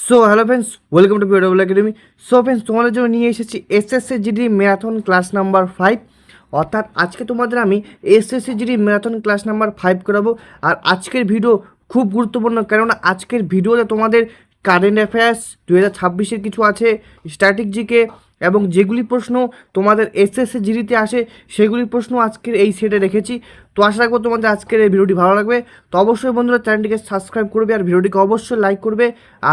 So hello friends, welcome to POW academy. So friends, তোমাদের জন্য নিয়ে এসেছি SSC GD marathon class number 5। অর্থাৎ আজকে তোমাদের আমি SSC GD marathon class number 5 করাবো। আর আজকের ভিডিও খুব গুরুত্বপূর্ণ, কেননা আজকের ভিডিওতে তোমাদের কারেন্ট অ্যাফেয়ার্স 2026-এর কিছু আছে, স্ট্যাটিক জিকে, এবং যেগুলি প্রশ্ন তোমাদের এসএসসি জিডিতে আসে সেগুলি প্রশ্ন আজকের এই সেটে রেখেছি। তো আশা রাখবো তোমাদের আজকের এই ভিডিওটি ভালো লাগবে। তো অবশ্যই বন্ধুরা চ্যানেলটিকে সাবস্ক্রাইব করবে আর ভিডিওটিকে অবশ্যই লাইক করবে।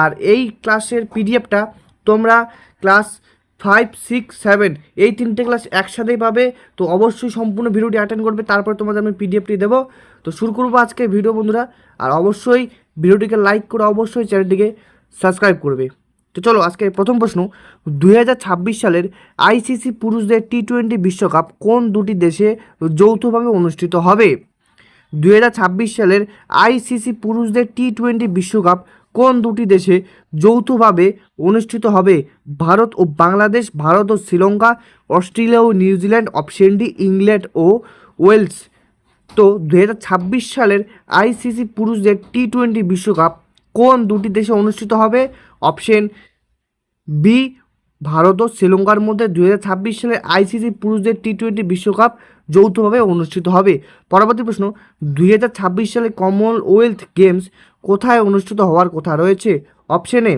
আর এই ক্লাসের পিডিএফটা তোমরা ক্লাস 5, 6, 7 এই তিনটে ক্লাস একসাথেই পাবে। তো অবশ্যই সম্পূর্ণ ভিডিওটি অ্যাটেন্ড করবে, তারপর তোমাদের আমি পিডিএফটি দেবো। তো শুরু করবো আজকে ভিডিও বন্ধুরা। আর অবশ্যই ভিডিওটিকে লাইক করে অবশ্যই চ্যানেলটিকে সাবস্ক্রাইব করবে। তো চলো আজকে প্রথম প্রশ্ন, 2026 সালের আইসিসি পুরুষদের টি-20 বিশ্বকাপ কোন দুটি দেশে যৌথভাবে অনুষ্ঠিত হবে? 2026 সালের আইসিসি পুরুষদের টি-20 বিশ্বকাপ কোন দুটি দেশে যৌথভাবে অনুষ্ঠিত হবে? ভারত ও বাংলাদেশ, ভারত ও শ্রীলঙ্কা, অস্ট্রেলিয়া ও নিউজিল্যান্ড, অপশন ডি ইংল্যান্ড ও ওয়েলস। তো 2026 সালের আইসিসি পুরুষদের টি-20 বিশ্বকাপ কোন দুটি দেশে অনুষ্ঠিত হবে? অপশন বি ভারত ও শ্রীলঙ্কার মধ্যে 2026 সালে আইসিসি পুরুষদের টি-20 বিশ্বকাপ যৌথভাবে অনুষ্ঠিত হবে। পরবর্তী প্রশ্ন, 2026 সালে কমনওয়েলথ গেমস কোথায় অনুষ্ঠিত হওয়ার কথা রয়েছে? Option A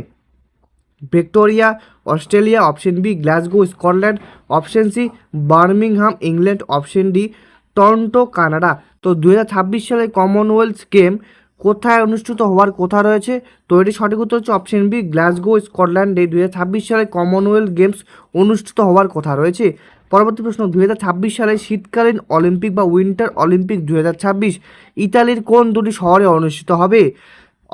Victoria, Australia, option B Glasgow, Scotland, option C Birmingham, England, option D Toronto, Canada. তো 2026 সালে কমনওয়েলথ গেম কোথায় অনুষ্ঠিত হওয়ার কথা রয়েছে? তো এটি সঠিক উত্তর হচ্ছে অপশন বি গ্লাসগো, স্কটল্যান্ডে 2026 সালে কমনওয়েলথ গেমস অনুষ্ঠিত হওয়ার কথা রয়েছে। পরবর্তী প্রশ্ন, 2026 সালে শীতকালীন অলিম্পিক বা উইন্টার অলিম্পিক 2026 ইতালির কোন দুটি শহরে অনুষ্ঠিত হবে?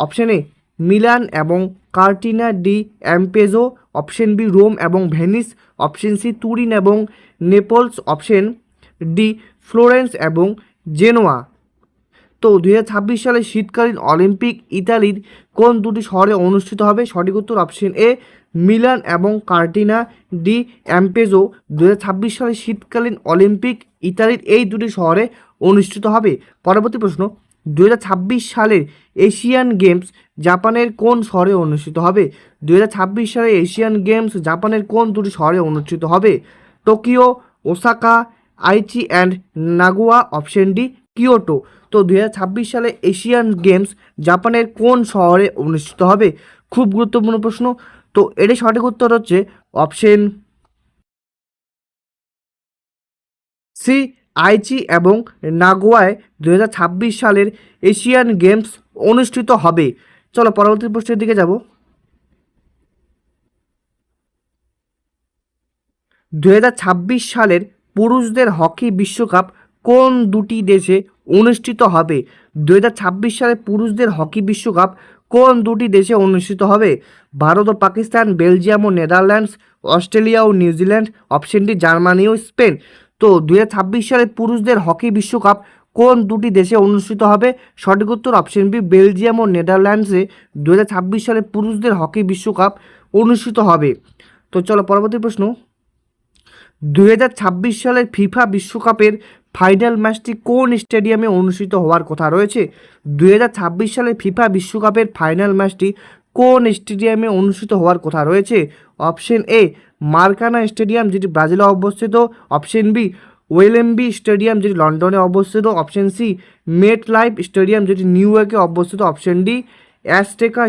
অপশন এ মিলান এবং Cortina D অ্যাম্পেজো, option B ROM এবং ভেনিস, অপশন সি তুরিন এবং নেপলস, অপশন ডি ফ্লোরেন্স এবং জেনোয়া। তো 2026 সালে শীতকালীন অলিম্পিক ইতালির কোন দুটি শহরে অনুষ্ঠিত হবে? সঠিক উত্তর অপশন এ মিলান এবং কার্টিনা ডি অ্যাম্পেজো। 2026 সালে শীতকালীন অলিম্পিক ইতালির এই দুটি শহরে অনুষ্ঠিত হবে। পরবর্তী প্রশ্ন, 2026 সালের এশিয়ান গেমস জাপানের কোন শহরে অনুষ্ঠিত হবে? 2026 সালে এশিয়ান গেমস জাপানের কোন দুটি শহরে অনুষ্ঠিত হবে? Tokyo, Osaka, Aichi and Nagoya, option D Kyoto. তো 2026 সালে এশিয়ান গেমস জাপানের কোন শহরে অনুষ্ঠিত হবে? খুব গুরুত্বপূর্ণ প্রশ্ন। তো এর সঠিক উত্তর হচ্ছে অপশন সি আইচি এবং নাগোয়ায় 2026 সালের এশিয়ান গেমস অনুষ্ঠিত হবে। চলো পরবর্তী প্রশ্নের দিকে যাব। 2026 সালের পুরুষদের হকি বিশ্বকাপ কোন দুটি দেশে অনুষ্ঠিত হবে? 2026 সালে পুরুষদের হকি বিশ্বকাপ কোন দুটি দেশে অনুষ্ঠিত হবে? ভারত ও পাকিস্তান, বেলজিয়াম ও নেদারল্যান্ডস, অস্ট্রেলিয়া ও নিউজিল্যান্ড, অপশন ডি জার্মানি ও স্পেন। তো 2026 সালে পুরুষদের হকি বিশ্বকাপ কোন দুটি দেশে অনুষ্ঠিত হবে? সঠিক উত্তর অপশন বি বেলজিয়াম ও নেদারল্যান্ডসে 2026 সালে পুরুষদের হকি বিশ্বকাপ অনুষ্ঠিত হবে। তো চলো পরবর্তী প্রশ্ন, 2026 সালের ফিফা বিশ্বকাপের ফাইনাল ম্যাচটি কোন স্টেডিয়ামে অনুষ্ঠিত হওয়ার কথা রয়েছে? 2026 সালের ফিফা বিশ্বকাপের ফাইনাল ম্যাচটি কোন স্টেডিয়ামে অনুষ্ঠিত হওয়ার কথা রয়েছে? অপশন এ মার্কানা স্টেডিয়াম, যেটি ব্রাজিলে অবস্থিত, অপশন বি ওয়েলেম্বি স্টেডিয়াম, যেটি লন্ডনে অবস্থিত, option C Met Life stadium, যেটি নিউ ইয়র্কে অবস্থিত, অপশন ডি অ্যাজটেকা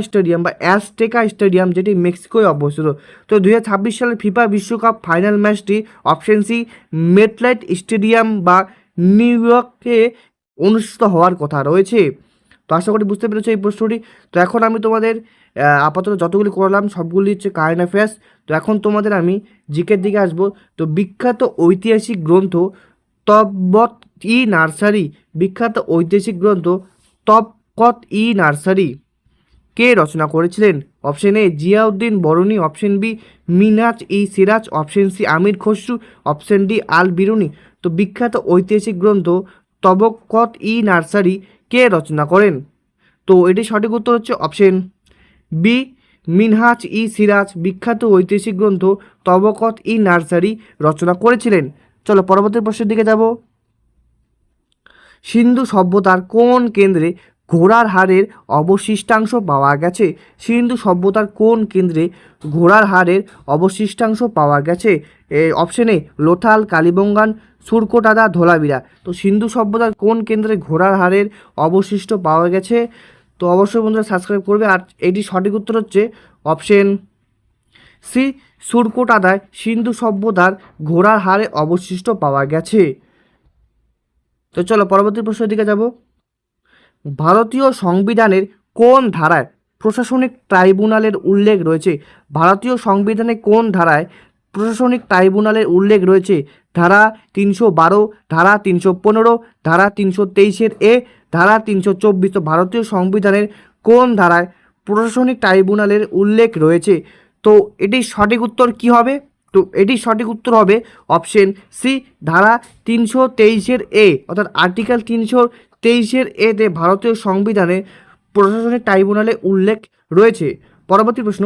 স্টেডিয়াম, যেটি মেক্সিকোয় অবস্থিত। তো 2026 সালের ফিফা বিশ্বকাপ ফাইনাল ম্যাচটি অপশন সি মেটলাইট স্টেডিয়াম বা নিউ ইয়র্কে অনুষ্ঠিত হওয়ার কথা রয়েছে। তো আশা করি বুঝতে পেরেছো এই প্রশ্নটি। তো এখন আমি তোমাদের আপাতত যতগুলি করলাম সবগুলি হচ্ছে কারেন্ট অ্যাফেয়ার্স। তো এখন তোমাদের আমি জিকের দিকে আসবো। তো বিখ্যাত ঐতিহাসিক গ্রন্থ তবকত-ই-নার্সারি, বিখ্যাত ঐতিহাসিক গ্রন্থ তবকত-ই-নার্সারি কে রচনা করেছিলেন? Option A Ziauddin Barani, option B Minhaj-i-Siraj, option C Amir Khusrau, option D Al Biruni. তো বিখ্যাত ঐতিহাসিক গ্রন্থ তবকত-ই-নার্সারি কে রচনা করেন? তো এটি সঠিক উত্তর হচ্ছে অপশন বি মিনহাজ-ই-সিরাজ বিখ্যাত ঐতিহাসিক গ্রন্থ তবকত-ই-নার্সারি রচনা করেছিলেন। চলো পরবর্তী প্রশ্নের দিকে যাব। সিন্ধু সভ্যতার কোন কেন্দ্রে ঘোড়ার হাড়ের অবশিষ্টাংশ পাওয়া গেছে? সিন্ধু সভ্যতার কোন কেন্দ্রে ঘোড়ার হাড়ের অবশিষ্টাংশ পাওয়া গেছে? Option A Lothal, Kalibangan, Surkotada, Dholavira. তো সিন্ধু সভ্যতার কোন কেন্দ্রে ঘোড়ার হাড়ের অবশিষ্ট পাওয়া গেছে? তো অবশ্যই বন্ধুরা সাবস্ক্রাইব করবে। আর এটি সঠিক উত্তর হচ্ছে অপশন সি, সুরকোটাদায় সিন্ধু সভ্যতার ঘোড়ার হাড়ে অবশিষ্ট পাওয়া গেছে। তো চলো পরবর্তী প্রশ্নের দিকে যাব। ভারতীয় সংবিধানের কোন ধারায় প্রশাসনিক ট্রাইব্যুনালের উল্লেখ রয়েছে? ভারতীয় সংবিধানে কোন ধারায় প্রশাসনিক ট্রাইব্যুনালের উল্লেখ রয়েছে? ধারা 312, ধারা 315, ধারা 323 এ, ধারা 324। ভারতীয় সংবিধানের কোন ধারায় প্রশাসনিক ট্রাইব্যুনালের উল্লেখ রয়েছে? তো এটির সঠিক উত্তর কি হবে? তো এটির সঠিক উত্তর হবে অপশন সি, ধারা 323 এ, অর্থাৎ আর্টিকেল 323 এতে ভারতীয় সংবিধানে প্রশাসনিক ট্রাইব্যুনালে উল্লেখ রয়েছে। পরবর্তী প্রশ্ন,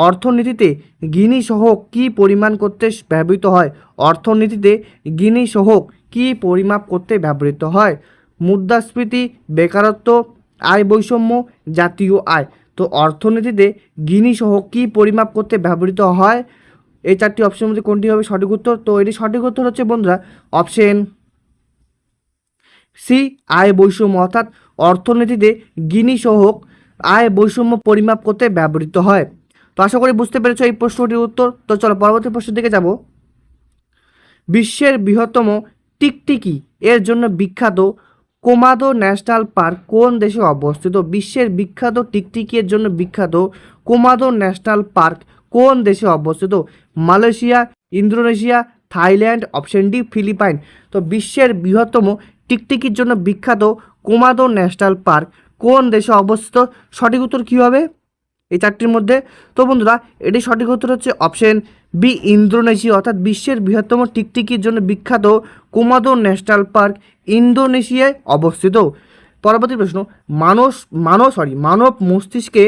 অর্থনীতিতে গিনি সহক কী পরিমাণ করতে ব্যবহৃত হয়? অর্থনীতিতে গিনি সহক কী পরিমাপ করতে ব্যবহৃত হয়? মুদ্রাস্ফীতি, বেকারত্ব, আয় বৈষম্য, জাতীয় আয়। তো অর্থনীতিতে গিনি সহক কী পরিমাপ করতে ব্যবহৃত হয়? এই চারটি অপশনের মধ্যে কোনটি হবে সঠিক উত্তর? তো এটি সঠিক উত্তর হচ্ছে বন্ধুরা অপশন সি, আয় বৈষম্য। অর্থাৎ অর্থনীতিতে গিনি সহক আয় বৈষম্য পরিমাপ করতে ব্যবহৃত হয়। তো আশা করি বুঝতে পেরেছো এই প্রশ্নটির উত্তর। তো চলো পরবর্তী প্রশ্নের দিকে যাব। বিশ্বের বৃহত্তম টিকটিকি এর জন্য বিখ্যাত কোমাদো ন্যাশনাল পার্ক কোন দেশে অবস্থিত? বিশ্বের বিখ্যাত টিকটিকি এর জন্য বিখ্যাত কোমাদো ন্যাশনাল পার্ক কোন দেশে অবস্থিত? Malaysia, Indonesia, Thailand, option D Philippines. তো বিশ্বের বৃহত্তম টিকটিকির জন্য বিখ্যাত কোমাদো ন্যাশনাল পার্ক কোন দেশে অবস্থিত? সঠিক উত্তর কী হবে এই চারটির মধ্যে? তো বন্ধুরা এটি সঠিক উত্তর হচ্ছে অপশন বি, ইন্দোনেশিয়া। অর্থাৎ বিশ্বের বৃহত্তম টিকটিকির জন্য বিখ্যাত কোমাদো ন্যাশনাল পার্ক ইন্দোনেশিয়ায় অবস্থিত। পরবর্তী প্রশ্ন, মানব মস্তিষ্কে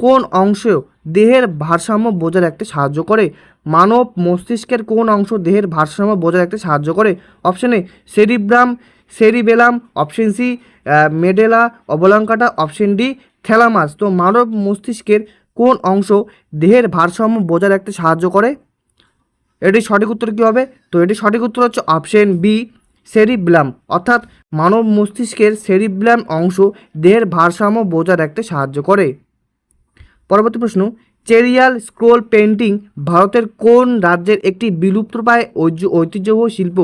কোন অংশ দেহের ভারসাম্য বজায় রাখতে সাহায্য করে? মানব মস্তিষ্কের কোন অংশ দেহের ভারসাম্য বজায় রাখতে সাহায্য করে? Option A cerebrum, cerebellum, option C medulla oblongata, option D thalamus. তো মানব মস্তিষ্কের কোন অংশ দেহের ভারসাম্য বজায় রাখতে সাহায্য করে? এটির সঠিক উত্তর কী হবে? তো এটির সঠিক উত্তর হচ্ছে অপশন বি, সেরিব্লাম। অর্থাৎ মানব মস্তিষ্কের সেরিব্লাম অংশ দেহের ভারসাম্য বজায় রাখতে সাহায্য করে। পরবর্তী প্রশ্ন, চেরিয়াল স্ক্রোল পেন্টিং ভারতের কোন রাজ্যের একটি বিলুপ্তপ্রায় ঐতিহ্যবাহী শিল্প?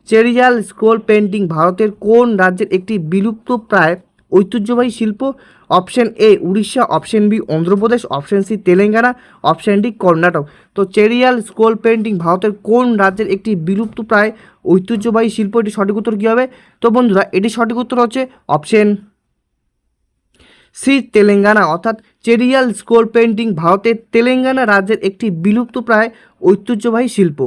চেরিয়াল স্ক্রোল পেন্টিং ভারতের কোন রাজ্যের একটি বিলুপ্তপ্রায় ঐতিহ্যবাহী শিল্প? Option A Orissa, option B Andhra Pradesh, option C Telangana, option D Karnataka. তো চেরিয়াল স্ক্রোল পেন্টিং ভারতের কোন রাজ্যের একটি বিলুপ্তপ্রায় ঐতিহ্যবাহী শিল্প? এটি সঠিক উত্তর কী হবে? তো বন্ধুরা এটি সঠিক উত্তর হচ্ছে অপশন সি, তেলেঙ্গানা। অর্থাৎ চেরিয়াল স্ক্রোল পেন্টিং ভারতের তেলেঙ্গানা রাজ্যের একটি বিলুপ্তপ্রায় ঐতিহ্যবাহী শিল্প।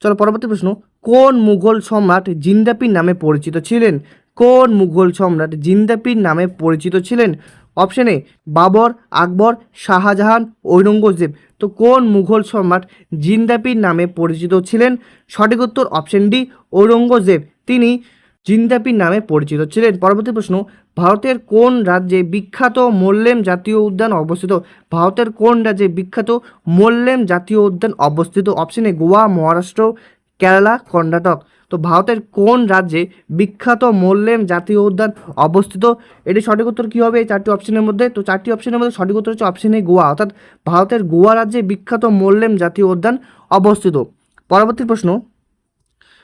চলো পরবর্তী প্রশ্ন, কোন মুঘল সম্রাট জিন্দাপির নামে পরিচিত ছিলেন? কোন মুঘল সম্রাট জিন্দাপির নামে পরিচিত ছিলেন? অপশন এ বাবর, আকবর, শাহজাহান, ঔরঙ্গজেব। তো কোন মুঘল সম্রাট জিন্দাপির নামে পরিচিত ছিলেন? সঠিক উত্তর অপশন ডি ঔরঙ্গজেব, তিনি জিন্দাপির নামে পরিচিত ছিলেন। পরবর্তী প্রশ্ন, ভারতের কোন রাজ্যে বিখ্যাত মোল্লেম জাতীয় উদ্যান অবস্থিত? ভারতের কোন রাজ্যে বিখ্যাত মোল্লেম জাতীয় উদ্যান অবস্থিত? অপশন এ গোয়া, মহারাষ্ট্র, কেরালা, কর্ণাটক। তো ভারতের কোন রাজ্যে বিখ্যাত মোল্লেম জাতীয় উদ্যান অবস্থিত? এটি সঠিক উত্তর কী হবে এই চারটি অপশনের মধ্যে? তো চারটি অপশনের মধ্যে সঠিক উত্তর হচ্ছে অপশন এ গোয়া। অর্থাৎ ভারতের গোয়া রাজ্যে বিখ্যাত মোল্লেম জাতীয় উদ্যান অবস্থিত। পরবর্তী প্রশ্ন,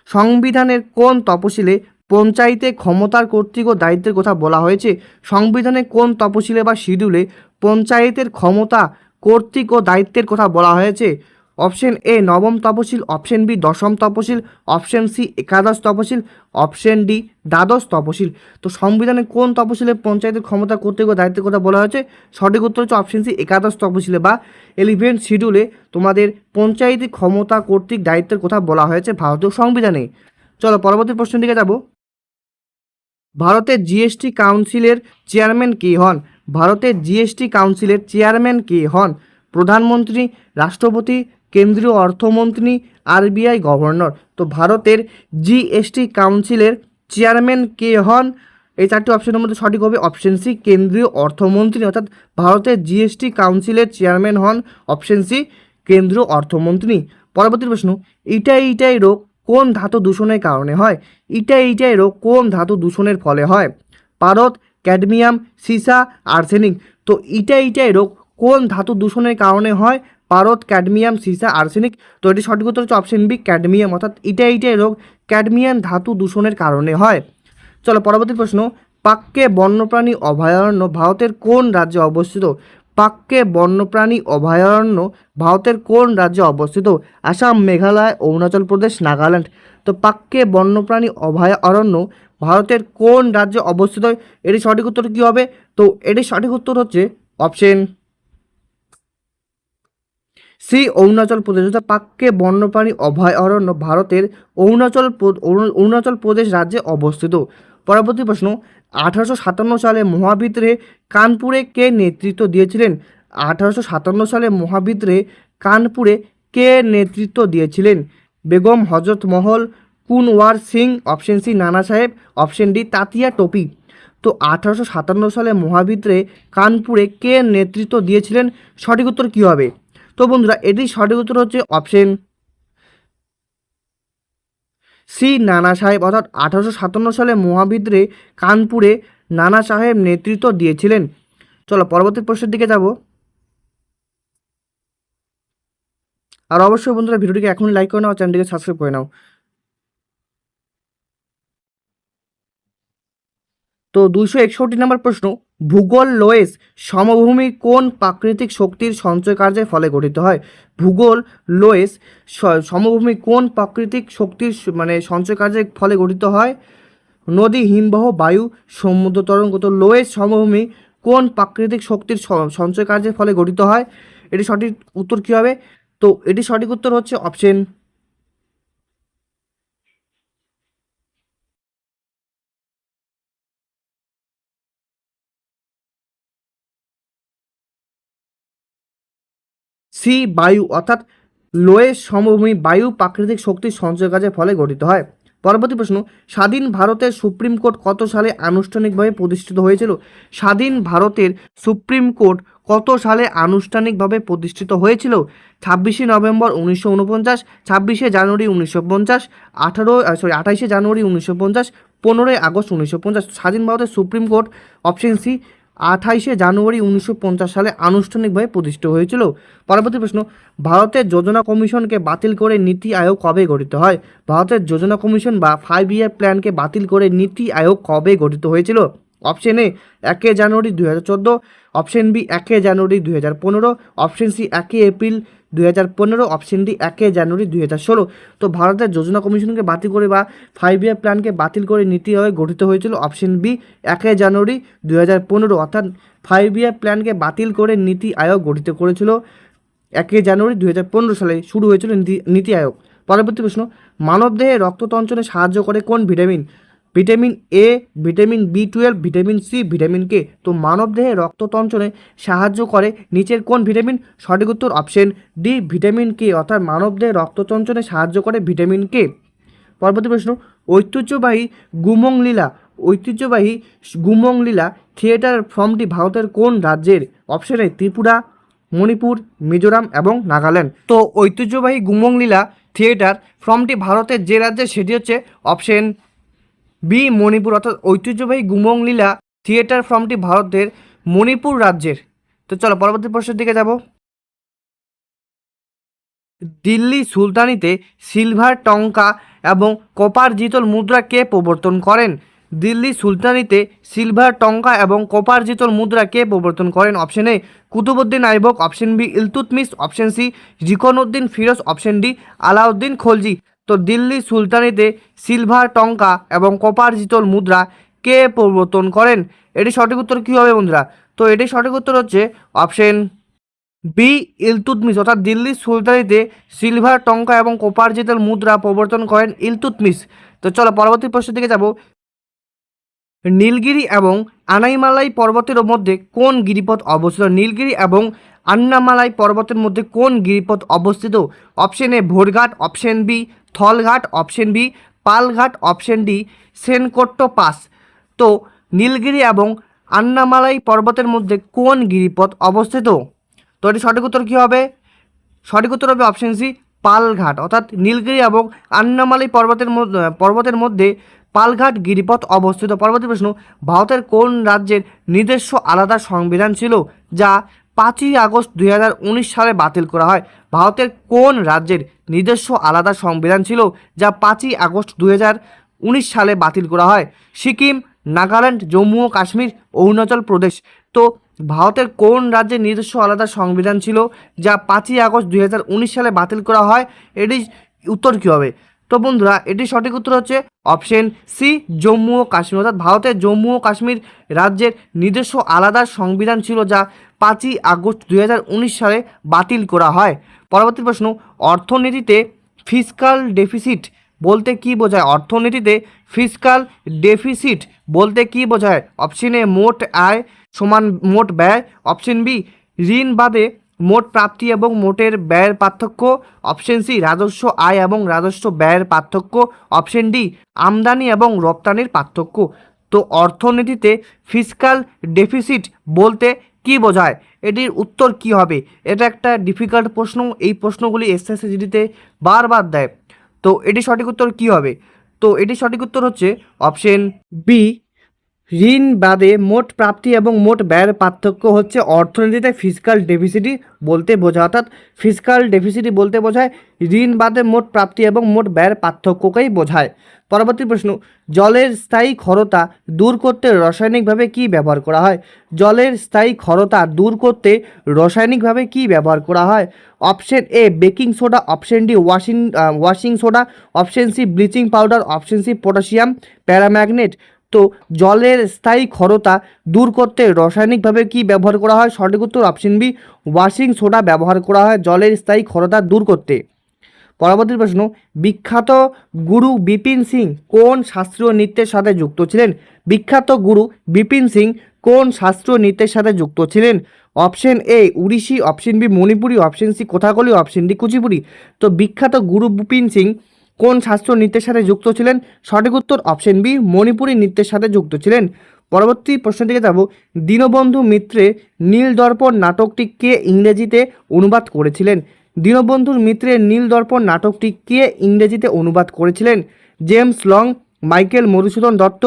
সংবিধানের কোন তফসিলে পঞ্চায়েতে ক্ষমতার কর্তৃক ও দায়িত্বের কথা বলা হয়েছে? সংবিধানের কোন তফসিলে বা শিডিউলে পঞ্চায়েতের ক্ষমতা, কর্তৃক ও দায়িত্বের কথা বলা হয়েছে? অপশন এ নবম তফসিল, অপশন বি দশম তফসিল, অপশন সি একাদশ তফসিল, অপশন ডি দ্বাদশ তফসিল। তো সংবিধানের কোন তফসিলে পঞ্চায়েতের ক্ষমতা, কর্তৃক ও দায়িত্বের কথা বলা হয়েছে? সঠিক উত্তর হচ্ছে অপশন সি একাদশ তফসিলে বা 11th শিডিউলে তোমাদের পঞ্চায়েতের ক্ষমতা, কর্তৃক দায়িত্বের কথা বলা হয়েছে ভারতীয় সংবিধানে। চলো পরবর্তী প্রশ্নের দিকে যাব। ভারতের জিএসটি কাউন্সিলের চেয়ারম্যান কে হন? ভারতের জিএসটি কাউন্সিলের চেয়ারম্যান কে হন? প্রধানমন্ত্রী, রাষ্ট্রপতি, কেন্দ্রীয় অর্থমন্ত্রী, আরবিআই গভর্নর। তো ভারতের জিএসটি কাউন্সিলের চেয়ারম্যান কে হন? এই চারটি অপশনের মধ্যে সঠিক হবে অপশন সি কেন্দ্রীয় অর্থমন্ত্রী, অর্থাৎ ভারতের জিএসটি কাউন্সিলের চেয়ারম্যান হন অপশন সি কেন্দ্রীয় অর্থমন্ত্রী। পরবর্তী প্রশ্ন, ইটাই রোগ কোন ধাতু দূষণের কারণে হয়? ইটাই রোগ কোন ধাতু দূষণের ফলে হয়? পারদ, ক্যাডমিয়াম, সীসা, আর্সেনিক। তো ইটাই রোগ কোন ধাতু দূষণের কারণে হয়? পারদ, ক্যাডমিয়াম, সীসা, আর্সেনিক। তো এটি সঠিক উত্তর হচ্ছে অপশন বি ক্যাডমিয়াম, অর্থাৎ ইটাই রোগ ক্যাডমিয়াম ধাতু দূষণের কারণে হয়। চলো পরবর্তী প্রশ্ন, পাক্কে বন্যপ্রাণী অভয়ারণ্য ভারতের কোন রাজ্যে অবস্থিত? পাক্কে বন্যপ্রাণী অভয়ারণ্য ভারতের কোন রাজ্যে অবস্থিত? আসাম, মেঘালয়, অরুণাচল প্রদেশ, নাগাল্যান্ড। তো পাক্কে বন্যপ্রাণী অভয়ারণ্য ভারতের কোন রাজ্যে অবস্থিত? এটি সঠিক উত্তর কী হবে? তো এটির সঠিক উত্তর হচ্ছে অপশন সি অরুণাচল প্রদেশ, অর্থাৎ পাক্কে বন্যপ্রাণী অভয়ারণ্য ভারতের অরুণাচল প্রদেশ রাজ্যে অবস্থিত। পরবর্তী প্রশ্ন, 1857 সালে মহাবিদ্রোহে কানপুরে কে নেতৃত্ব দিয়েছিলেন? 1857 সালে মহাবিদ্রোহে কানপুরে কে নেতৃত্ব দিয়েছিলেন? বেগম হজরত মহল, কুনওয়ার সিং, অপশন সি নানা সাহেব, অপশন ডি তাতিয়া টোপি। তো 1857 সালে মহাবিদ্রোহে কানপুরে কে নেতৃত্ব দিয়েছিলেন? সঠিক উত্তর কী হবে? তো বন্ধুরা এটি সঠিক উত্তর হচ্ছে অপশন সি নানা সাহেব, অর্থাৎ 1857 সালে মহাবিদ্রোহে কানপুরে নানা সাহেব নেতৃত্ব দিয়েছিলেন। চলো পরবর্তী প্রশ্নের দিকে যাব। আর অবশ্যই বন্ধুরা ভিডিওটিকে এখন লাইক করে নাও, চ্যানেলটিকে সাবস্ক্রাইব করে নাও। তো 261 নম্বর প্রশ্ন, ভূগোল লোয়েস সমভূমি কোন প্রাকৃতিক শক্তির সঞ্চয় কার্যের ফলে গঠিত হয়? ভূগোল লোয়েস সমভূমি কোন প্রাকৃতিক শক্তির সঞ্চয় কার্যের ফলে গঠিত হয়? নদী, হিমবাহ, বায়ু, সমুদ্র তরঙ্গ। তো লোয়েস সমভূমি কোন প্রাকৃতিক শক্তির সঞ্চয় কার্যের ফলে গঠিত হয়? এটি সঠিক উত্তর কী হবে? তো এটি সঠিক উত্তর হচ্ছে অপশন সি বায়ু, অর্থাৎ লোয়েস সমভূমি বায়ু প্রাকৃতিক শক্তির সঞ্চয় কাজের ফলে গঠিত হয়। পরবর্তী প্রশ্ন, স্বাধীন ভারতের সুপ্রিম কোর্ট কত সালে আনুষ্ঠানিকভাবে প্রতিষ্ঠিত হয়েছিল? স্বাধীন ভারতের সুপ্রিম কোর্ট কত সালে আনুষ্ঠানিকভাবে প্রতিষ্ঠিত হয়েছিল? 26শে নভেম্বর 1949, 26শে জানুয়ারি 1950, 28শে জানুয়ারি 1950, 15ই আগস্ট 1950। স্বাধীন ভারতের সুপ্রিম কোর্ট অপশন সি 28শে জানুয়ারি 1950 সালে আনুষ্ঠানিকভাবে প্রতিষ্ঠিত হয়েছিল। পরবর্তী প্রশ্ন, ভারতের যোজনা কমিশনকে বাতিল করে নীতি আয়োগ কবে গঠিত হয়? ভারতের যোজনা কমিশন বা 5 ইয়ার প্ল্যানকে বাতিল করে নীতি আয়োগ কবে গঠিত হয়েছিল? Option A 1 January 2014, option B 1 January 2015, option C 1 April 2015, option D 1 January 2016। তো ভারতের যোজনা কমিশনকে বাতিল করে বা 5 ইয়ার প্ল্যানকে বাতিল করে নীতি আয়োগ গঠিত হয়েছিল অপশন বি 1 জানুয়ারি 2015, অর্থাৎ 5 ইয়ার প্ল্যানকে বাতিল করে নীতি আয়োগ গঠিত করেছিল 1 জানুয়ারি 2015 সালে শুরু হয়েছিল নীতি আয়োগ। পরবর্তী প্রশ্ন, মানবদেহে রক্ততঞ্চনে সাহায্য করে কোন vitamin? Vitamin A, vitamin B12, vitamin C, vitamin K. তো মানবদেহে রক্ততঞ্চনে সাহায্য করে নিচের কোন ভিটামিন? সঠিক উত্তর অপশন ডি ভিটামিন কে, অর্থাৎ মানবদেহে রক্ততঞ্চনে সাহায্য করে ভিটামিন কে। পরবর্তী প্রশ্ন, ঐতিহ্যবাহী গুমং লীলা থিয়েটার ফর্মটি ভারতের কোন রাজ্যের? অপশন এ ত্রিপুরা, মণিপুর, মিজোরাম এবং নাগাল্যান্ড। তো ঐতিহ্যবাহী গুমং লীলা থিয়েটার ফর্মটি ভারতের যে রাজ্যের সেটি হচ্ছে অপশন বি মণিপুর, অর্থাৎ ঐতিহ্যবাহী গুমং লীলা থিয়েটার ফর্মটি ভারতের মণিপুর রাজ্যের। তো চলো পরবর্তী প্রশ্নের দিকে যাব। দিল্লি সুলতানিতে সিলভার টঙ্কা এবং কপার জিতল মুদ্রা কে প্রবর্তন করেন? দিল্লি সুলতানিতে সিলভার টঙ্কা এবং কপার জিতল মুদ্রা কে প্রবর্তন করেন? Option A Qutbuddin Aibak, option B Iltutmish, option C Ruknuddin Firoz, option D Alauddin Khalji. তো দিল্লি সুলতানিতে সিলভার টঙ্কা এবং কপার জিতল মুদ্রা কে প্রবর্তন করেন? এটি সঠিক উত্তর কী হবে বন্ধুরা? তো এটি সঠিক উত্তর হচ্ছে অপশন বি ইলতুৎমিশ, অর্থাৎ দিল্লি সুলতানিতে সিলভার টঙ্কা এবং কপার জিতল মুদ্রা প্রবর্তন করেন ইলতুৎমিশ। তো চলো পরবর্তী প্রশ্নের দিকে যাব। নীলগিরি এবং আনাইমালাই পর্বতের মধ্যে কোন গিরিপথ অবস্থিত? নীলগিরি এবং আন্নামালাই পর্বতের মধ্যে কোন গিরিপথ অবস্থিত? Option A Bhorghat, option B Thalghat, option B Palghat, option D Shencottah pass. তো নীলগিরি এবং আন্নামালাই পর্বতের মধ্যে কোন গিরিপথ অবস্থিত? তো এটি সঠিক উত্তর কী হবে? সঠিক উত্তর হবে অপশন সি, পালঘাট। অর্থাৎ নীলগিরি এবং আন্নামালাই পর্বতের মধ্যে পালঘাট গিরিপথ অবস্থিত। পরবর্তী প্রশ্ন, ভারতের কোন রাজ্যের নিজস্ব আলাদা সংবিধান ছিল যা 5ই আগস্ট 2019 সালে বাতিল করা হয়? ভারতের কোন রাজ্যের নিজস্ব আলাদা সংবিধান ছিল যা 5ই আগস্ট 2019 সালে বাতিল করা হয়? সিকিম, নাগাল্যান্ড, জম্মু ও কাশ্মীর, অরুণাচল প্রদেশ। তো ভারতের কোন রাজ্যের নিজস্ব আলাদা সংবিধান ছিল যা 5ই আগস্ট 2019 সালে বাতিল করা হয়? এটি উত্তর কী হবে? তো বন্ধুরা, এটি সঠিক উত্তর হচ্ছে অপশন সি, জম্মু ও কাশ্মীর। অর্থাৎ ভারতের জম্মু ও কাশ্মীর রাজ্যের নিজস্ব আলাদা সংবিধান ছিল যা 5ই আগস্ট 2019 সালে বাতিল করা হয়। পরবর্তী প্রশ্ন, অর্থনীতিতে ফিসকাল ডেফিসিট বলতে কী বোঝায়? অর্থনীতিতে ফিসকাল ডেফিসিট বলতে কী বোঝায়? অপশন এ, মোট আয় সমান মোট ব্যয়। অপশন বি, ঋণ বাদে মোট প্রাপ্তি এবং মোটের ব্যয়ের পার্থক্য। অপশন সি, রাজস্ব আয় এবং রাজস্ব ব্যয়ের পার্থক্য। অপশন ডি, আমদানি এবং রপ্তানির পার্থক্য। তো অর্থনীতিতে ফিসকাল ডেফিসিট বলতে কী বোঝায়? এটির উত্তর কী হবে? এটা একটা ডিফিকাল্ট প্রশ্ন, এই প্রশ্নগুলি এসএসসি জিডিতে বারবার দেয়। তো এটি সঠিক উত্তর কী হবে? তো এটি সঠিক উত্তর হচ্ছে অপশন বি, ঋণ বাদে মোট প্রাপ্তি এবং মোট ব্যয়ের পার্থক্য হচ্ছে অর্থনীতিতে ফিসকাল ডেফিসিটি বলতে বোঝায়। অর্থাৎ ফিসকাল ডেফিসিটি বলতে বোঝায় ঋণ বাদে মোট প্রাপ্তি এবং মোট ব্যয়ের পার্থক্যকেই বোঝায়। পরবর্তী প্রশ্ন, জলের স্থায়ী ক্ষরতা দূর করতে রাসায়নিকভাবে কী ব্যবহার করা হয়? জলের স্থায়ী ক্ষরতা দূর করতে রাসায়নিকভাবে কী ব্যবহার করা হয়? Option A, baking soda. Option D, washing soda. Option C, bleaching powder. Option C, potassium paramagnet. তো জলের স্থায়ী ক্ষরতা দূর করতে রাসায়নিকভাবে কী ব্যবহার করা হয়? সঠিক উত্তর অপশন বি, ওয়াশিং সোডা ব্যবহার করা হয় জলের স্থায়ী ক্ষরতা দূর করতে। পরবর্তী প্রশ্ন, বিখ্যাত গুরু বিপিন সিং কোন শাস্ত্রীয় নৃত্যের সাথে যুক্ত ছিলেন? বিখ্যাত গুরু বিপিন সিং কোন শাস্ত্রীয় নৃত্যের সাথে যুক্ত ছিলেন? Option A, Odissi. Option B, Manipuri. Option C, Kathakali. Option D, Kuchipudi. তো বিখ্যাত গুরু বিপিন সিং কোন শাস্ত্রীয় নৃত্যের সাথে যুক্ত ছিলেন? সঠিক উত্তর অপশন বি, মণিপুরী নৃত্যের সাথে যুক্ত ছিলেন। পরবর্তী প্রশ্ন দিকে যাব, দীনবন্ধু মিত্রের নীলদর্পণ নাটকটি কে ইংরেজিতে অনুবাদ করেছিলেন? দীনবন্ধু মিত্রের নীলদর্পণ নাটকটি কে ইংরেজিতে অনুবাদ করেছিলেন? James Long, Michael Madhusudan Dutt,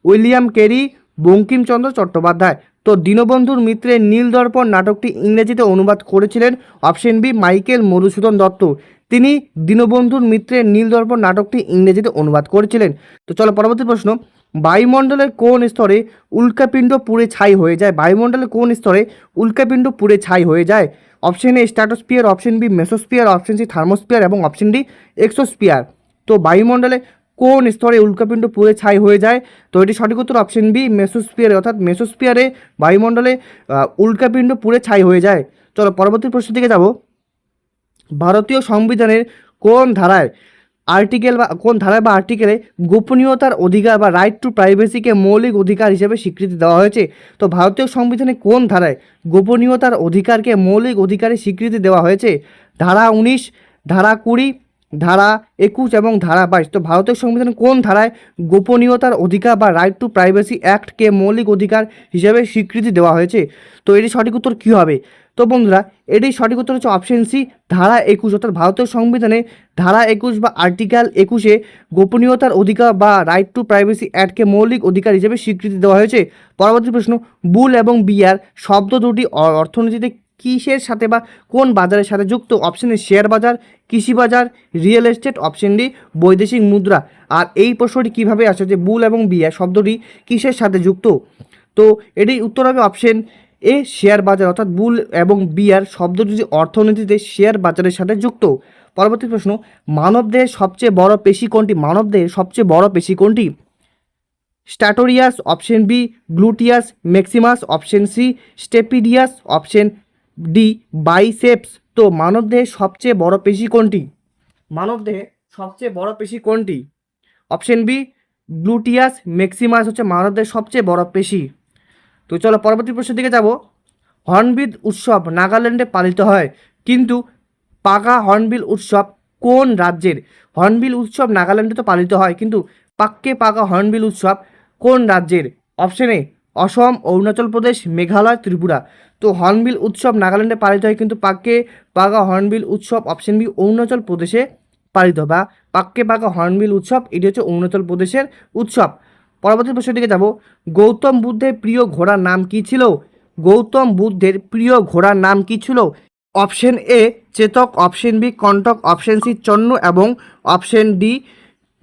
William Carey, Bankimchandra Chattopadhyay. তো দীনবন্ধু মিত্রের নীলদর্পণ নাটকটি ইংরেজিতে অনুবাদ করেছিলেন option B, Michael Madhusudan Dutt. তিনি দীনবন্ধু মিত্রের নীলদর্পণ নাটকটি ইংরেজিতে অনুবাদ করেছিলেন। তো চলো পরবর্তী প্রশ্ন, বায়ুমণ্ডলের কোন স্তরে উল্কাপিণ্ড পুড়ে ছাই হয়ে যায়? বায়ুমণ্ডলের কোন স্তরে উল্কাপিণ্ড পুড়ে ছাই হয়ে যায়? Option A, stratosphere. Option B, mesosphere. Option C, thermosphere এবং অপশন ডি, এক্সোস্ফিয়ার। তো বায়ুমণ্ডলে কোন স্তরে উল্কাপিণ্ড পুড়ে ছাই হয়ে যায়? তো এটি সঠিক উত্তর অপশন বি, মেসোস্ফিয়ারে। অর্থাৎ মেসোস্ফিয়ারে বায়ুমণ্ডলে উল্কাপিণ্ড পুড়ে ছাই হয়ে যায়। চলো পরবর্তী প্রশ্ন দিকে যাব, ভারতীয় সংবিধানের কোন ধারায় আর্টিকেলে গোপনীয়তার অধিকার বা রাইট টু প্রাইভেসিকে মৌলিক অধিকার হিসেবে স্বীকৃতি দেওয়া হয়েছে? তো ভারতীয় সংবিধানে কোন ধারায় গোপনীয়তার অধিকারকে মৌলিক অধিকারে স্বীকৃতি দেওয়া হয়েছে? ধারা 19, ধারা 20, ধারা 21 এবং ধারা 22। তো ভারতীয় সংবিধানে কোন ধারায় গোপনীয়তার অধিকার বা রাইট টু প্রাইভেসি অ্যাক্টকে মৌলিক অধিকার হিসেবে স্বীকৃতি দেওয়া হয়েছে? তো এটি সঠিক উত্তর কী হবে? তো বন্ধুরা, এটি সঠিক উত্তর হচ্ছে অপশন সি, ধারা 21। অর্থাৎ ভারতীয় সংবিধানে ধারা 21 বা আর্টিকেল 21-এ গোপনীয়তার অধিকার বা রাইট টু প্রাইভেসি অ্যাক্টকে মৌলিক অধিকার হিসেবে স্বীকৃতি দেওয়া হয়েছে। পরবর্তী প্রশ্ন, বুল এবং বিয়ার শব্দ দুটি অর্থনীতিতে কিসের সাথে বা কোন বাজারের সাথে যুক্ত? অপশন এ, শেয়ার বাজার, কৃষি বাজার, রিয়েল এস্টেট। অপশন ডি, বৈদেশিক মুদ্রা। আর এই প্রশ্নটি কীভাবে আসে যে বুল এবং বিয়ার শব্দটি কিসের সাথে যুক্ত? তো এটির উত্তর হবে অপশন এ, শেয়ার বাজার। অর্থাৎ বুল এবং বিয়ার শব্দটি অর্থনীতিতে শেয়ার বাজারের সাথে যুক্ত। পরবর্তী প্রশ্ন, মানবদেহের সবচেয়ে বড় পেশি কোনটি? মানবদেহের সবচেয়ে বড় পেশি কোনটি? Sartorius. Option B, gluteus maximus. Option C, stapedius. Option D, biceps. তো মানবদেহের সবচেয়ে বড় পেশি কোনটি? মানবদেহে সবচেয়ে বড় পেশি কোনটি? অপশন বি, গ্লুটিয়াস ম্যাক্সিমাস হচ্ছে মানবদেহের সবচেয়ে বড় পেশি। তো চলো পরবর্তী প্রশ্নের দিকে যাব, হর্নবিল উৎসব নাগাল্যান্ডে পালিত হয়, কিন্তু পাকা হর্নবিল উৎসব কোন রাজ্যের? হর্নবিল উৎসব নাগাল্যান্ডে তো পালিত হয়, কিন্তু পাকা হর্নবিল উৎসব কোন রাজ্যের? অপশন এ অসম, অরুণাচল প্রদেশ, মেঘালয়, ত্রিপুরা। তো হর্নবিল উৎসব নাগাল্যান্ডে পালিত হয়, কিন্তু পাক্কে পাগা হর্নবিল উৎসব অপশন বি অরুণাচল প্রদেশে পালিত, বা পাক্কে পাগা হর্নবিল উৎসব এটি হচ্ছে অরুণাচল প্রদেশের উৎসব। পরবর্তী প্রশ্নের দিকে যাব। গৌতম বুদ্ধের প্রিয় ঘোড়ার নাম কি ছিল? গৌতম বুদ্ধের প্রিয় ঘোড়ার নাম কি ছিল? Option A Chetak, option B Kanthaka, option C Channa এবং অপশন ডি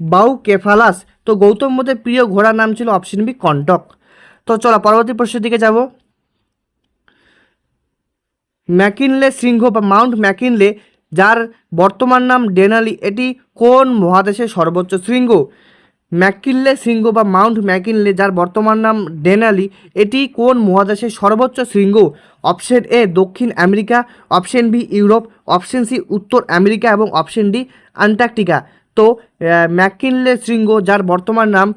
বাউকেফালাস। তো গৌতম বুদ্ধের প্রিয় ঘোড়ার নাম ছিল অপশন বি কণ্টক। তো চলো পরবর্তী প্রশ্নের দিকে যাব। ম্যাকিনলে শৃঙ্গ বা মাউন্ট ম্যাকিনলে, যার বর্তমান নাম ডেনালি, এটি কোন মহাদেশের সর্বোচ্চ শৃঙ্গ? ম্যাকিনলে শৃঙ্গ বা মাউন্ট ম্যাকিনলে, যার বর্তমান নাম ডেনালি, এটি কোন মহাদেশের সর্বোচ্চ শৃঙ্গ? অপশন এ দক্ষিণ America, option B Europe, option C উত্তর আমেরিকা এবং অপশন ডি আন্টার্কটিকা। তো ম্যাকিনলে শৃঙ্গ, যার বর্তমান নাম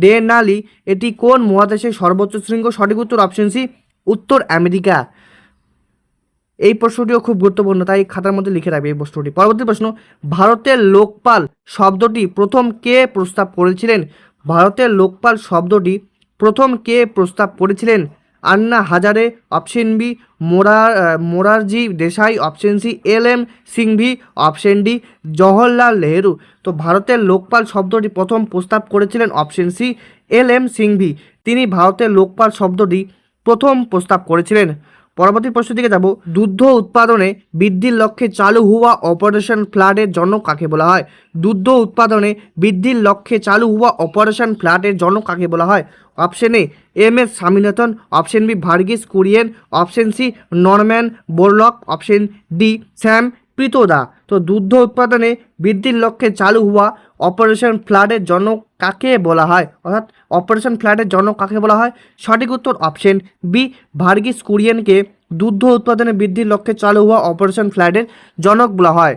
ডেনালি, এটি কোন মহাদেশের সর্বোচ্চ শৃঙ্গ? সঠিক উত্তর অপশন সি উত্তর আমেরিকা। এই প্রশ্নটিও খুব গুরুত্বপূর্ণ, তাই খাতার মধ্যে লিখে রাখবে এই প্রশ্নটি। পরবর্তী প্রশ্ন, ভারতের লোকপাল শব্দটি প্রথম কে প্রস্তাব করেছিলেন? ভারতের লোকপাল শব্দটি প্রথম কে প্রস্তাব করেছিলেন? Anna Hazare, option B Morarji Desai, option C L M. Singhvi, option D Jawaharlal Nehru. তো ভারতের লোকপাল শব্দটি প্রথম প্রস্তাব করেছিলেন অপশন সি এল.এম. সিংভি। তিনি ভারতের লোকপাল শব্দটি প্রথম প্রস্তাব করেছিলেন। পরবর্তী প্রশ্ন দিকে যাব। দুগ্ধ উৎপাদনে বৃদ্ধির লক্ষ্যে চালু হওয়া অপারেশন ফ্লাডের জনক কাকে বলা হয়? দুগ্ধ উৎপাদনে বৃদ্ধির লক্ষ্যে চালু হওয়া অপারেশন ফ্লাডের জনক কাকে বলা হয়? Option A M S. Swaminathan, option B Verghese Kurien, option C Norman Borlaug, option D Sam Pitroda. তো দুগ্ধ উৎপাদনে বৃদ্ধির লক্ষ্যে চালু হওয়া অপারেশন ফ্লাডের জনক কাকে বলা হয়? অর্থাৎ অপারেশন ফ্লাডের জনক কাকে বলা হয়? সঠিক উত্তর অপশন বি ভার্গিস কুরিয়েনকে দুগ্ধ উৎপাদনে বৃদ্ধির লক্ষ্যে চালু হওয়া অপারেশন ফ্লাডের জনক বলা হয়।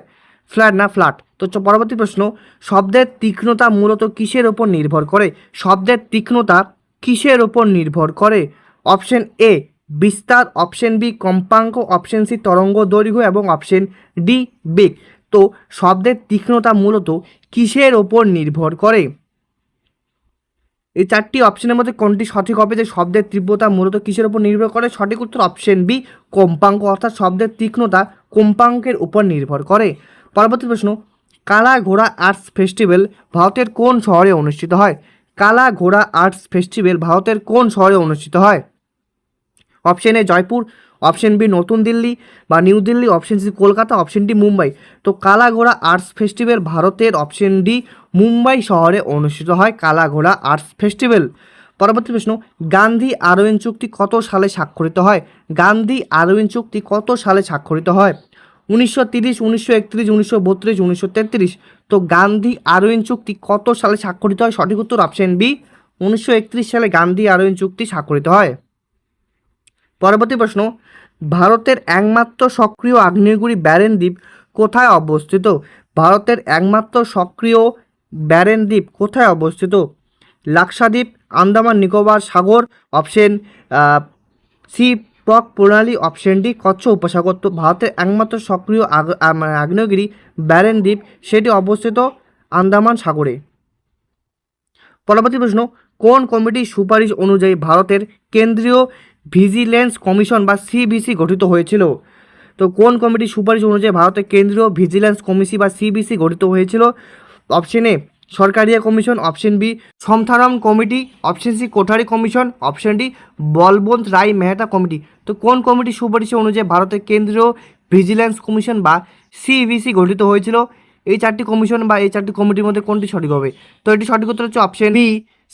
ফ্ল্যাট না ফ্ল্যাট। তো পরবর্তী প্রশ্ন, শব্দের তীক্ষ্ণতা মূলত কিসের ওপর নির্ভর করে? শব্দের তীক্ষ্ণতা কিসের ওপর নির্ভর করে? অপশন এ বিস্তার, অপশন বি কম্পাঙ্ক, অপশন সি তরঙ্গ দৈর্ঘ্য এবং অপশন ডি বেগ। তো শব্দের তীক্ষ্ণতা মূলত কিসের ওপর নির্ভর করে? এই চারটি অপশনের মধ্যে কোনটি সঠিক হবে যে শব্দের তীব্রতা মূলত কিসের উপর নির্ভর করে? সঠিক উত্তর অপশন বি কম্পাঙ্ক, অর্থাৎ শব্দের তীক্ষ্ণতা কম্পাঙ্কের উপর নির্ভর করে। পরবর্তী প্রশ্ন, কালা ঘোড়া আর্টস ফেস্টিভ্যাল ভারতের কোন শহরে অনুষ্ঠিত হয়? কালা ঘোড়া আর্টস ফেস্টিভ্যাল ভারতের কোন শহরে অনুষ্ঠিত হয়? Option A Jaipur, option B নতুন দিল্লি বা New Delhi, option C Kolkata, option D Mumbai. তো কালাঘোড়া আর্টস ফেস্টিভ্যাল ভারতের অপশন ডি মুম্বাই শহরে অনুষ্ঠিত হয় কালাঘোড়া আর্টস ফেস্টিভ্যাল। পরবর্তী প্রশ্ন, গান্ধী আরওয়ান চুক্তি কত সালে স্বাক্ষরিত হয়? গান্ধী আরওয়ান চুক্তি কত সালে স্বাক্ষরিত হয়? 1930, 1931, 1932, 1933। তো গান্ধী আরওয়ান চুক্তি কত সালে স্বাক্ষরিত হয়? সঠিক উত্তর অপশন বি 1931 সালে গান্ধী আরওয়ান চুক্তি স্বাক্ষরিত হয়। পরবর্তী প্রশ্ন, ভারতের একমাত্র সক্রিয় আগ্নেয়গিরি ব্যারেন দ্বীপ কোথায় অবস্থিত? ভারতের একমাত্র সক্রিয় ব্যারেন দ্বীপ কোথায় অবস্থিত? লাক্ষাদ্বীপ, আন্দামান নিকোবর সাগর, অপশন সি পক প্রণালী, অপশন ডি কচ্ছ উপসাগর। তো ভারতের একমাত্র সক্রিয় আগ্নেয়গিরি ব্যারেন দ্বীপ সেটি অবস্থিত আন্দামান সাগরে। পরবর্তী প্রশ্ন, কোন কমিটির সুপারিশ অনুযায়ী ভারতের কেন্দ্রীয় ভিজিলেন্স কমিশন বা সিভিসি গঠিত হয়েছিল? তো কোন কমিটির সুপারিশ অনুযায়ী ভারতের কেন্দ্রীয় ভিজিলেন্স কমিশন বা সিভিসি গঠিত হয়েছিল? Option A Sarkaria commission, option B Santhanam committee, option C Kothari commission, option D Balwant Rai Mehta committee. তো কোন কমিটির সুপারিশ অনুযায়ী ভারতের কেন্দ্রীয় ভিজিলেন্স কমিশন বা সিভিসি গঠিত হয়েছিল? এই চারটি কমিশন বা এই চারটি কমিটির মধ্যে কোনটি সঠিক হবে? তো এটি সঠিক উত্তর হচ্ছে অপশন বি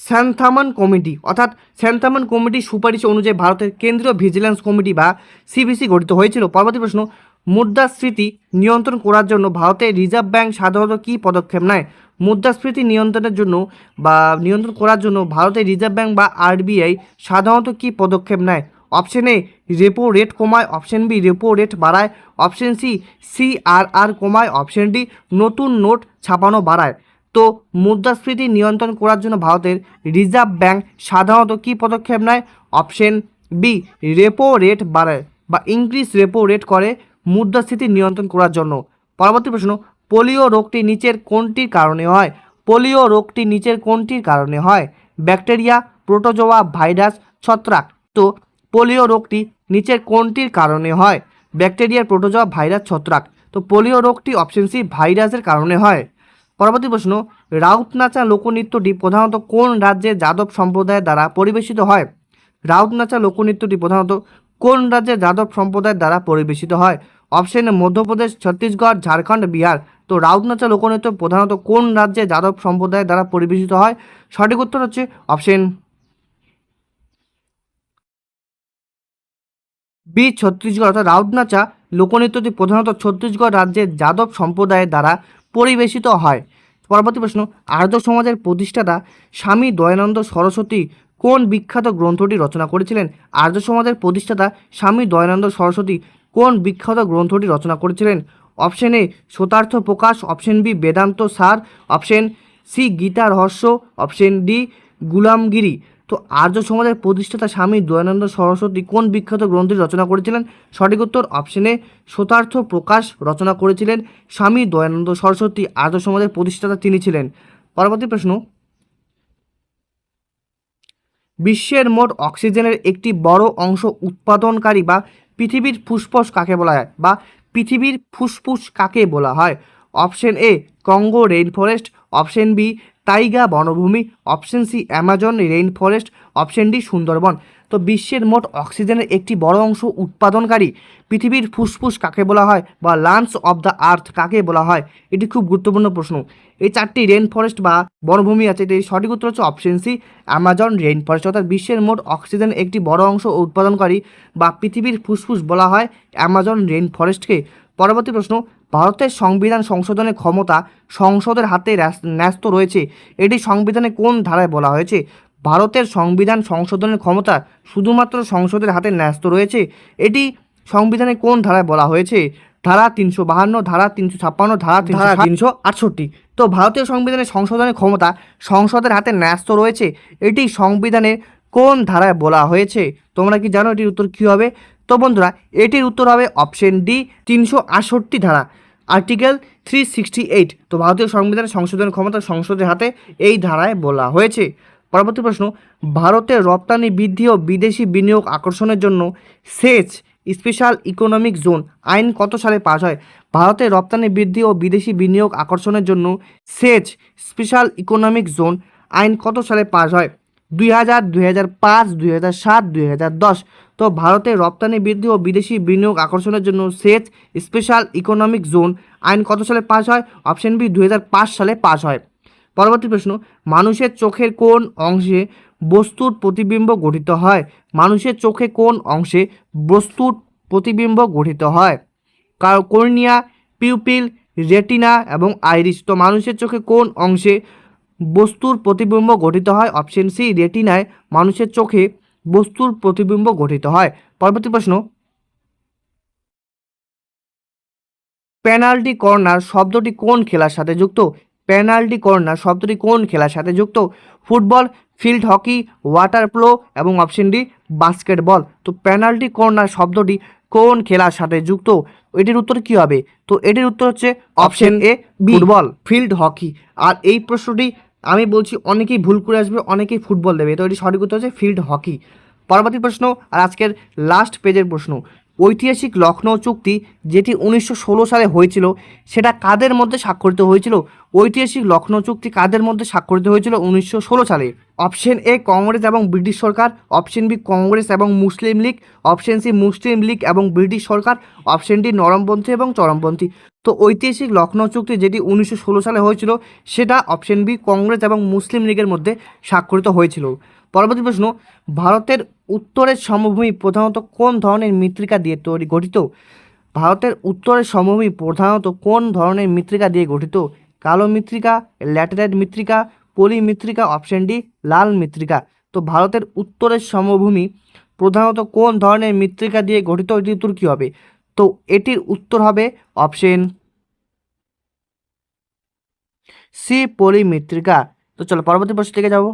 স্যান্থামান কমিটি। অর্থাৎ স্যান্থামান কমিটির সুপারিশ অনুযায়ী ভারতের কেন্দ্রীয় ভিজিলেন্স কমিটি বা সিভিসি গঠিত হয়েছিল। পরবর্তী প্রশ্ন, মুদ্রাস্ফীতি নিয়ন্ত্রণ করার জন্য ভারতের রিজার্ভ ব্যাংক সাধারণত কী পদক্ষেপ নেয়? মুদ্রাস্ফীতি নিয়ন্ত্রণের জন্য বা নিয়ন্ত্রণ করার জন্য ভারতের রিজার্ভ ব্যাংক বা আরবিআই সাধারণত কী পদক্ষেপ নেয়? অপশন এ রেপো রেট কমায়, অপশন বি রেপো রেট বাড়ায়, অপশন সি সিআরআর কমায়, অপশন ডি নতুন নোট ছাপানো বাড়ায়। তো মুদ্রাস্ফীতি নিয়ন্ত্রণ করার জন্য ভারতের রিজার্ভ ব্যাংক সাধারণত কী পদক্ষেপ নেয়? অপশন বি রেপো রেট বাড়ায় বা ইনক্রিজ রেপো রেট করে মুদ্রাস্ফীতি নিয়ন্ত্রণ করার জন্য। পরবর্তী প্রশ্ন, পোলিও রোগটি নিচের কোনটির কারণে হয়? পোলিও রোগটি নিচের কোনটির কারণে হয়? ব্যাকটেরিয়া, প্রোটোজোয়া, ভাইরাস, ছত্রাক। তো পোলিও রোগটি নিচের কোনটির কারণে হয়? ব্যাকটেরিয়ার, প্রোটোজোয়া, ভাইরাস, ছত্রাক। তো পোলিও রোগটি অপশন সি ভাইরাসের কারণে হয়। পরবর্তী প্রশ্ন, রাউত নাচা লোকনৃত্যটি প্রধানত কোন রাজ্যের যাদব সম্প্রদায়ের দ্বারা পরিবেশিত হয়? রাউত নাচা লোকনৃত্যটি প্রধানত কোন রাজ্যের যাদব সম্প্রদায়ের দ্বারা পরিবেশিত হয়? অপশন এ মধ্যপ্রদেশ, ছত্তিশগড়, ঝাড়খণ্ড, বিহার। তো রাউত নাচা লোকনৃত্য প্রধানত কোন রাজ্যে যাদব সম্প্রদায়ের দ্বারা পরিবেশিত হয়? সঠিক উত্তর হচ্ছে অপশন বি ছত্তিশগড়। অর্থাৎ রাউত নাচা লোকনৃত্যটি প্রধানত ছত্তিশগড় রাজ্যের যাদব সম্প্রদায়ের দ্বারা পরিবেশিত হয়। পরবর্তী প্রশ্ন, আর্য সমাজের প্রতিষ্ঠাতা স্বামী দয়ানন্দ সরস্বতী কোন বিখ্যাত গ্রন্থটি রচনা করেছিলেন? আর্য সমাজের প্রতিষ্ঠাতা স্বামী দয়ানন্দ সরস্বতী কোন বিখ্যাত গ্রন্থটি রচনা করেছিলেন? Option A Satyarth Prakash, option B Vedanta Sar, option C Gita Rahasya, option D গুলামগিরি। তো আর্য সমাজের প্রতিষ্ঠাতা স্বামী দয়ানন্দ সরস্বতী কোন বিখ্যাত গ্রন্থটি রচনা করেছিলেন? সঠিক উত্তর অপশনে শতার্থ প্রকাশ রচনা করেছিলেন স্বামী দয়ানন্দ সরস্বতী। আর্য সমাজের প্রতিষ্ঠাতা তিনি ছিলেন। পরবর্তী প্রশ্ন, বিশ্বের মোট অক্সিজেনের একটি বড় অংশ উৎপাদনকারী বা পৃথিবীর ফুসফুস কাকে বলা হয়? বা পৃথিবীর ফুসফুস কাকে বলা হয়? Option A Congo rain forest, option B taiga বনভূমি, option C Amazon rain forest, option D Sundarban. তো বিশ্বের মোট অক্সিজেনের একটি বড় অংশ উৎপাদনকারী পৃথিবীর ফুসফুস কাকে বলা হয়? বা লাংস অফ দ্য আর্থ কাকে বলা হয়? এটি খুব গুরুত্বপূর্ণ প্রশ্ন। এই চারটি রেইন ফরেস্ট বা বনভূমি আছে, এটির সঠিক উত্তর হচ্ছে option C Amazon rain forest. অর্থাৎ বিশ্বের মোট অক্সিজেন একটি বড় অংশ উৎপাদনকারী বা পৃথিবীর ফুসফুস বলা হয় অ্যামাজন রেইন ফরেস্টকে। পরবর্তী প্রশ্ন, ভারতের সংবিধান সংশোধনের ক্ষমতা সংসদের হাতে ন্যস্ত রয়েছে, এটি সংবিধানে কোন ধারায় বলা হয়েছে? ভারতের সংবিধান সংশোধনের ক্ষমতা শুধুমাত্র সংসদের হাতে ন্যস্ত রয়েছে, এটি সংবিধানে কোন ধারায় বলা হয়েছে? ধারা 352, ধারা 356, ধারা 368। তো ভারতীয় সংবিধানের সংশোধনের ক্ষমতা সংসদের হাতে ন্যস্ত রয়েছে, এটি সংবিধানের কোন ধারায় বলা হয়েছে? তোমরা কি জানো এটির উত্তর কী হবে? তো বন্ধুরা, এটির উত্তর হবে অপশন ডি 368 ধারা, আর্টিকেল 368। তো ভারতীয় সংবিধানের সংশোধনের ক্ষমতা সংসদের হাতে এই ধারায় বলা হয়েছে। পরবর্তী প্রশ্ন, ভারতের রপ্তানি বৃদ্ধি ও বিদেশি বিনিয়োগ আকর্ষণের জন্য সেচ স্পেশাল ইকোনমিক জোন আইন কত সালে পাস হয়? ভারতের রপ্তানি বৃদ্ধি ও বিদেশি বিনিয়োগ আকর্ষণের জন্য সেচ স্পেশাল ইকোনমিক জোন আইন কত সালে পাস হয়? 2000, 2005, 2007, 2010। তো ভারতের রপ্তানি বৃদ্ধি ও বিদেশি বিনিয়োগ আকর্ষণের জন্য সেচ স্পেশাল ইকোনমিক জোন আইন কত সালে পাস হয়? অপশন বি 2005 সালে পাস হয়। পরবর্তী প্রশ্ন, মানুষের চোখের কোন অংশে বস্তুর প্রতিবিম্ব গঠিত হয়? মানুষের চোখে কোন অংশে বস্তুর প্রতিবিম্ব গঠিত হয়? কর্নিয়া, পিউপিল, রেটিনা এবং আইরিস। তো মানুষের চোখে কোন অংশে বস্তুর প্রতিবিম্ব গঠিত হয়? অপশন সি রেটিনায় মানুষের চোখে বস্তুর প্রতিবিম্ব গঠিত হয়। পরবর্তী প্রশ্ন, পেনাল্টি কর্নার শব্দটি কোন খেলার সাথে যুক্ত? পেনাল্টি কর্নার শব্দটি কোন খেলার সাথে যুক্ত? Football, field hockey, water polo এবং অপশন ডি বাস্কেটবল। তো পেনাল্টি কর্নার শব্দটি কোন খেলার সাথে যুক্ত? এটির উত্তর কী হবে? তো এটির উত্তর হচ্ছে option A football, field hockey. আর এই প্রশ্নটি আমি বলছি অনেকেই ভুল করে আসবে, অনেকেই ফুটবল দেবে, তো এটি সঠিক উত্তর হচ্ছে ফিল্ড হকি। পরবর্তী প্রশ্ন, আর আজকের লাস্ট পেজের প্রশ্ন, ঐতিহাসিক লখনৌ চুক্তি যেটি 1916 সালে হয়েছিল সেটা কাদের মধ্যে স্বাক্ষরিত হয়েছিল? ঐতিহাসিক লখনৌ চুক্তি কাদের মধ্যে স্বাক্ষরিত হয়েছিল 1916 সালে? অপশন এ কংগ্রেস এবং ব্রিটিশ সরকার, অপশন বি কংগ্রেস এবং মুসলিম লীগ, অপশন সি মুসলিম লীগ এবং ব্রিটিশ সরকার, অপশন ডি নরমপন্থী এবং চরমপন্থী। তো ঐতিহাসিক লখনৌ চুক্তি যেটি 1916 সালে হয়েছিল সেটা অপশন বি কংগ্রেস এবং মুসলিম লীগের মধ্যে স্বাক্ষরিত হয়েছিল। পরবর্তী প্রশ্ন, ভারতের উত্তরের সমভূমি প্রধানত কোন ধরনের মৃত্তিকা দিয়ে গঠিত? ভারতের উত্তরের সমভূমি প্রধানত কোন ধরনের মৃত্তিকা দিয়ে গঠিত? কালো মৃত্তিকা, ল্যাটেরাইট মৃত্তিকা, পলি মৃত্তিকা, অপশন ডি লাল মৃত্তিকা। তো ভারতের উত্তরের সমভূমি প্রধানত কোন ধরনের মৃত্তিকা দিয়ে গঠিত? এটির উত্তর কী হবে? তো এটির উত্তর হবে অপশন সি পলি মৃত্তিকা। তো চলো পরবর্তী প্রশ্ন থেকে যাব।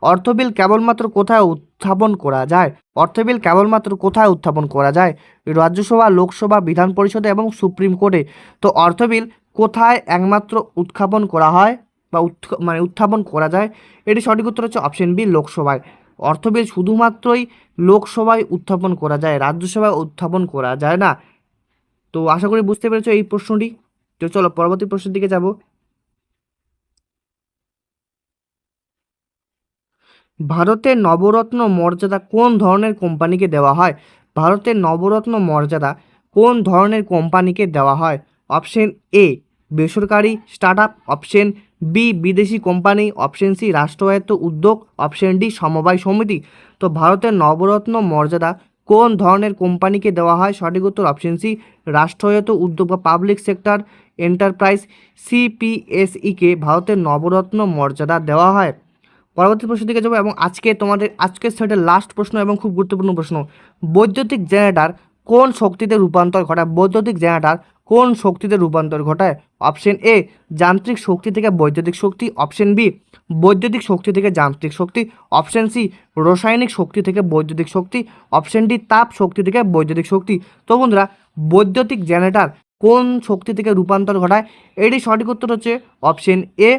অর্থবিল কেবলমাত্র কোথায় উত্থাপন করা যায়? অর্থবিল কেবলমাত্র কোথায় উত্থাপন করা যায়? রাজ্যসভা, লোকসভা, বিধান পরিষদে এবং সুপ্রিম কোর্টে। তো অর্থবিল কোথায় একমাত্র উত্থাপন করা হয়? বা উত্থাপন করা যায়? এটি সঠিক উত্তর হচ্ছে অপশন বি, লোকসভায়। অর্থ বিল শুধুমাত্রই লোকসভায় উত্থাপন করা যায়, রাজ্যসভায় উত্থাপন করা যায় না। তো আশা করি বুঝতে পেরেছো এই প্রশ্নটি। তো চলো পরবর্তী প্রশ্নের দিকে যাব। ভারতের নবরত্ন মর্যাদা কোন ধরনের কোম্পানিকে দেওয়া হয়? ভারতের নবরত্ন মর্যাদা কোন ধরনের কোম্পানিকে দেওয়া হয়? অপশন এ বেসরকারি স্টার্ট আপ, অপশন বি বিদেশি কোম্পানি, অপশন সি রাষ্ট্রায়ত্ত উদ্যোগ, অপশন ডি সমবায় সমিতি। তো ভারতের নবরত্ন মর্যাদা কোন ধরনের কোম্পানিকে দেওয়া হয়? সঠিক উত্তর অপশন সি রাষ্ট্রায়ত্ত উদ্যোগ বা পাবলিক সেক্টর এন্টারপ্রাইজ, সিপিএসইকে ভারতের নবরত্ন মর্যাদা দেওয়া হয়। পরবর্তী প্রশ্ন দিকে যাবো এবং আজকের সেটের লাস্ট প্রশ্ন এবং খুব গুরুত্বপূর্ণ প্রশ্ন। বৈদ্যুতিক জেনারেটর কোন শক্তিতে রূপান্তর ঘটায়? বৈদ্যুতিক জেনারেটর কোন শক্তিতে রূপান্তর ঘটায়? অপশন এ যান্ত্রিক শক্তি থেকে বৈদ্যুতিক শক্তি, অপশন বি বৈদ্যুতিক শক্তি থেকে যান্ত্রিক শক্তি, অপশন সি রাসায়নিক শক্তি থেকে বৈদ্যুতিক শক্তি, অপশন ডি তাপ শক্তি থেকে বৈদ্যুতিক শক্তি। তো বন্ধুরা, বৈদ্যুতিক জেনারেটর কোন শক্তি থেকে রূপান্তর ঘটায়? এটি সঠিক উত্তর হচ্ছে অপশন এ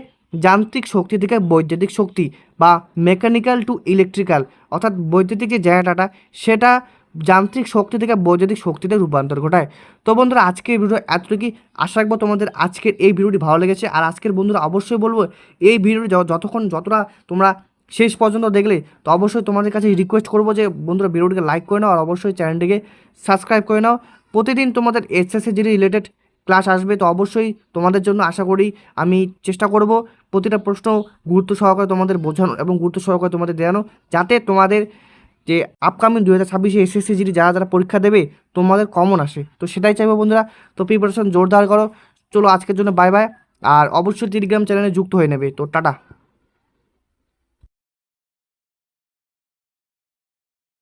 যান্ত্রিক শক্তি থেকে বৈদ্যুতিক শক্তি বা মেকানিক্যাল টু ইলেকট্রিক্যাল, অর্থাৎ বৈদ্যুতিক যে জায়গাটা সেটা যান্ত্রিক শক্তি থেকে বৈদ্যুতিক শক্তিতে রূপান্তর ঘটায়। তো বন্ধুরা, আজকের ভিডিও এতটুকুই। আশা রাখবো তোমাদের আজকের এই ভিডিওটি ভালো লেগেছে। আর আজকের বন্ধুরা অবশ্যই বলবো এই ভিডিওটি যতটা তোমরা শেষ পর্যন্ত দেখলে, তো অবশ্যই তোমাদের কাছে রিকোয়েস্ট করবো যে বন্ধুরা ভিডিওটিকে লাইক করে নাও আর অবশ্যই চ্যানেলটিকে সাবস্ক্রাইব করে নাও। প্রতিদিন তোমাদের এসএসসি জিডি রিলেটেড ক্লাস আসবে, তো অবশ্যই তোমাদের জন্য আশা করি আমি চেষ্টা করব প্রতিটা প্রশ্ন গুরুত্ব সহকারে তোমাদের বোঝানো এবং গুরুত্ব সহকারে তোমাদের দেওয়ানো, যাতে তোমাদের যে আপকামিং 2026 এসএসসি জিডি যারা পরীক্ষা দেবে তোমাদের কমন আসে। তো সেটাই চাইবো বন্ধুরা। তো প্রিপারেশন জোরদার করো। চলো আজকের জন্য বাই বাই। আর অবশ্যই টেলিগ্রাম চ্যানেলে যুক্ত হয়ে নেবে। তো টাটা।